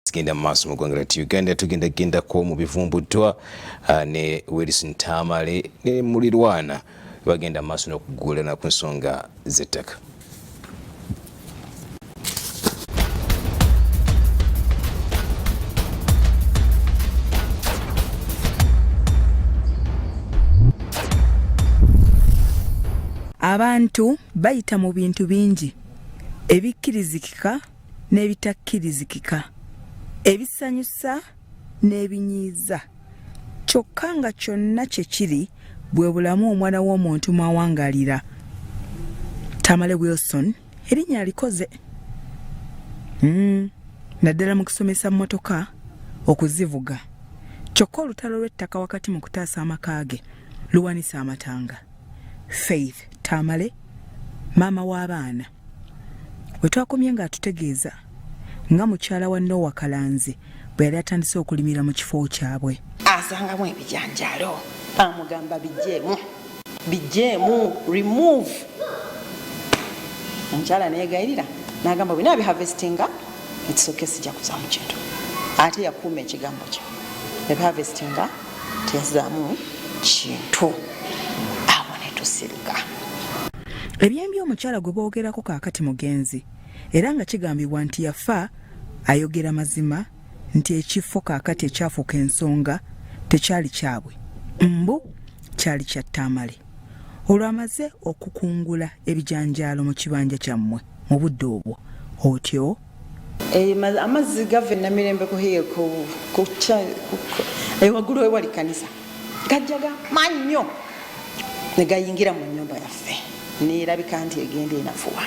zigenda mu maaso mu ggwanga lyattu Uganda. Tugendagendako mu bivumbuddwa ne Wilson Tamale ne mulirwana bagenda mu maaso n'okuguulana ku nsonga z'ettaka. Abantu bayita mu bintu bingi ebikkirizikika n'ebitakkirizikika, ebisanyusa n'ebinyiiza, kyokka nga kyonna kye kiri bwe bulamu omwana w'omuntu mw'awangalira. Tamale Wilson erinnya alikoze naddala mu kusomesa mmotoka okuzivuga, kyokka olutalo lw'ettaka wakati mu kutaasa amaka ge luwanisa amatanga. Faith Tamale, maama w'abaana, bwe twakomye ng'atutegeeza nga mukyala wa Noah Kalanzi bwe yali atandise okulimira mu kifo kyabwe. Asangamu ebijanjalo, amugamba bijjeemu, remove. Omukyala neegayirira n'agamba bwe nabiharvestinga ekisooka sijja kuzaamu kintu. Ate yakuuma ekigambo kye, ebiharvestinga teyazaamu kintu. Ebyembi omukyala gwe boogerako kaakati mugenzi, era nga kigambibwa nti yafa ayogera mazima nti ekifo kaakati ekyafuuka ensonga tekyali kyabwe, mbu kyali kya Tamale. Olwo amaze okukungula ebijanjaalo mu kibanja kyammwe mu budde obwo otyo amazzi gava Namirembe waggulu ewali kanisa gajjaga maanyi nnyo ne gayingira mu nnyumba yaffe neerabika nti egenda enafuwa.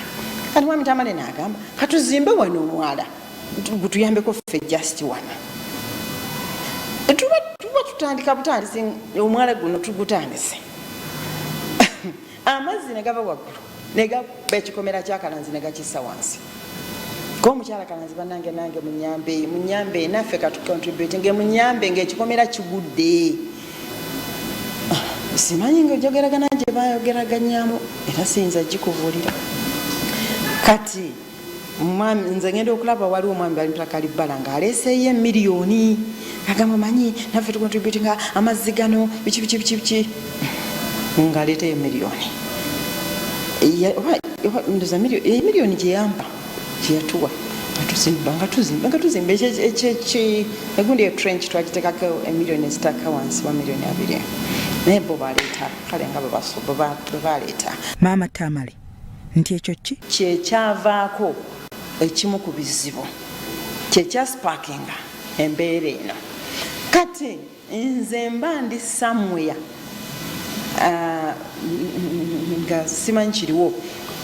Kati mwami Tamale n'agamba katuzimbe wano omwala gutuyambeko ffe just wano. Tuba tutandika butandisi omwala guno tugutandise. Amazzi ne gava waggulu ne gaba ekikomera kya Kalanzi ne gakissa wansi. Omukyala Kalanzi bannange nange munyambe naffe katucontribute munyambe ng'ekikomera kigudde. Simanyi ng'ojogeragana gye bayogeraganyaamu era siyinza gikubuulira. Kati nze ngenda okulaba waliwo omwami bali mutaka Libbala ng'aleeseeyo emiliyoni agamba manyi naffe tucontributinga amazzi gano biki ng'aleetayo emiliyoni. Ndoza emiliyoni gye yampa gye yatuwa nga tuzimba egundi etrench twagiteekako emiliyoni ezitaka wansi wa miliyoni 2. Naye bo baleeta kale nga bwe baleeta. Maama Tamale nti ekyo ki kyekyavaako ekimu ku bizibu kyekyasparkinga embeera eno. Kati nze mba ndi somewhere nga simanyi kiriwo.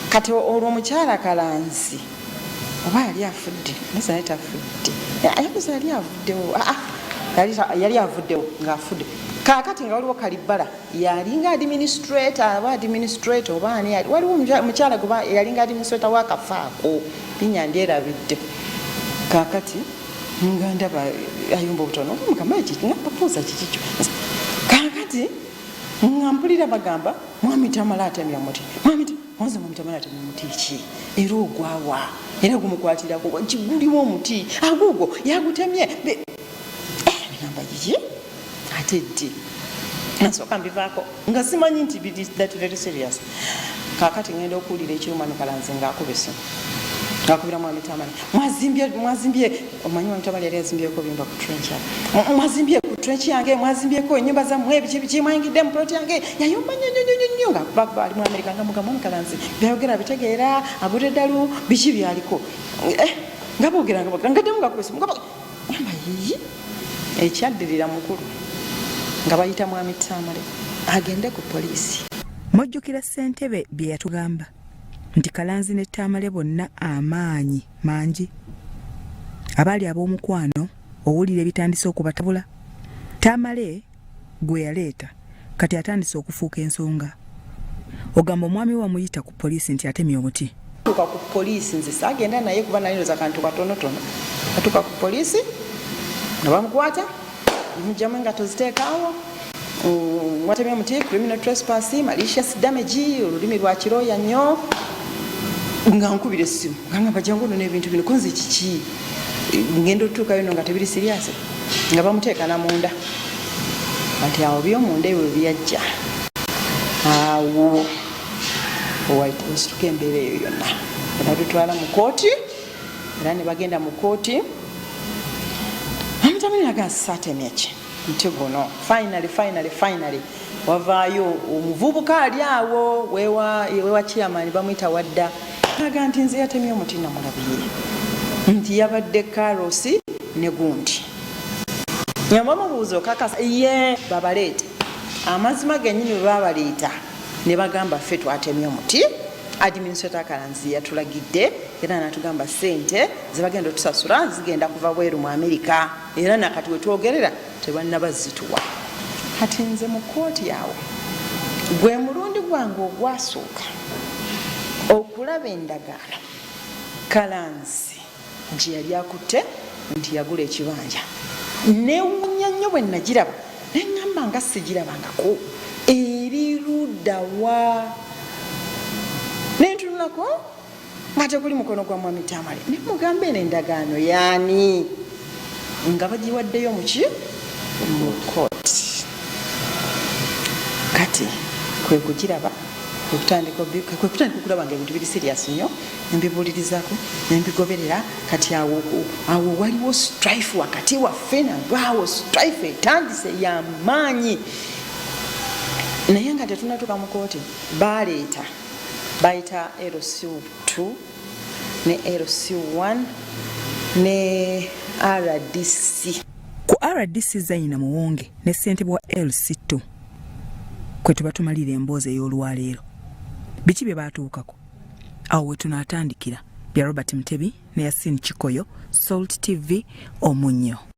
Kati olwo omukyala Kalanzi oba yali afudde naye naye tafudde ayakuza yali avuddewo ng'afudde. Kaakati nga waliwo Kalibbala yalinga administrator oba ani yali waliwo omukyala gwe yalinga administrator w'akafaako linnya ndyerabidde. Kaakati nga ndaba ayumba obutono mukama ekiki nga papuuza kikikyo. Kaakati nga mpulira bagamba mwami Tamale atemya muti. Mwami Tamale atemya muti ki era ogwawa era gumukwatirako kiguliwo omuti agugwo yagutemye. Ngamba giki ate ddi nasooka mbivaako nga simanyi nti that very serious. Kaakati ngenda okuwulira eky'omwami Kalanzi ng'akuba essimu ng'akubira mwami Tamale mwazimbye omanyi mwami Tamale yali yazimbyeko byumba ku trench mwazimbye ku trench yange mwazimbyeko ennyumba zammwe ebiki mwayingidde mu plot yange yayumba nnyo ng'akuba ali mu Amerika nga mugamba mwami Kalanzi byayogera bitegeera agudde eddalu biki byaliko nga boogera ngaddemu ng'akuba essimu ngamba yiyi ekyaddirira mukulu nga bayita mwami Tamale agende ku poliisi. Mojjukira ssentebe bye yatugamba nti Kalanzi ne Tamale bonna amaanyi mangi abaali ab'omukwano owulira ebitandise okubatabula. Tamale gwe yaleeta kati atandise okufuuka ensonga. Ogamba omwami wamuyita ku poliisi nti atemye omuti. Tuka ku poliisi nze saagenda naye kuba nalinoza kantu katonotono. Atuka ku poliisi nga bamukwata mujjamu engato ziteekaawo watemye omuti criminal trespass malicious damage olulimi lwa kirooya nnyo nga nkubira essimu nga bajjangu n'ebintu bino konze kiki ngendo tukayo nga tebiri serious nga bamuteeka na munda ati awo byomunda ebyo byajja awo White House tukembeera eyo yonna era tutwala mu kooti era ne bagenda mu kooti Tamale agasatemyeki nti guno finally wavaayo omuvubuka ali awo wewa chairman bamuyita wadda aga nti nze yatemye omuti namulabiye nti yabadde karosi ne gundi nyamamubuuza okakasa ye babaleeta amazima gennyini bwe babaleeta ne bagamba ffe twatemye omuti administrator Kalanzi yatulagidde era natugamba ssente zibagenda otusasula zigenda kuva bweru mu Amerika era nakati wetwogerera tebannaba zituwa kati nze mu kooti yawo gwe mulundi gwange ogwasooka okulaba endagaano Kalanzi gye yali akutte nti yagula ekibanja newunya nnyo bwe nagiraba neŋŋamba nga sigirabangako eri luddawa nentunulako nga tekuli mukono gwa mwami Tamale ne mugamba eno endagaano yaani nga bagiwaddeyo muki mu kooti kati kwe kugiraba kwekutandika okulaba nga ebintu biri serious nnyo nembibuulirizaako nembigoberera kati awo waliwo strife wakati waffe nagwawo strife etandise yamaanyi naye nga tetunatuuka mu kooti baleeta bayita LC2 ne LC1 ne RDC ku RDC Zaina Muwonge ne ssentebe wa LC2 kwe tubatumalira emboozi ey'olwaleero biki bye baatuukako awo we tunaatandikira bya Robert Mutebi ne Yasin Chikoyo, Salt TV, Omunyo.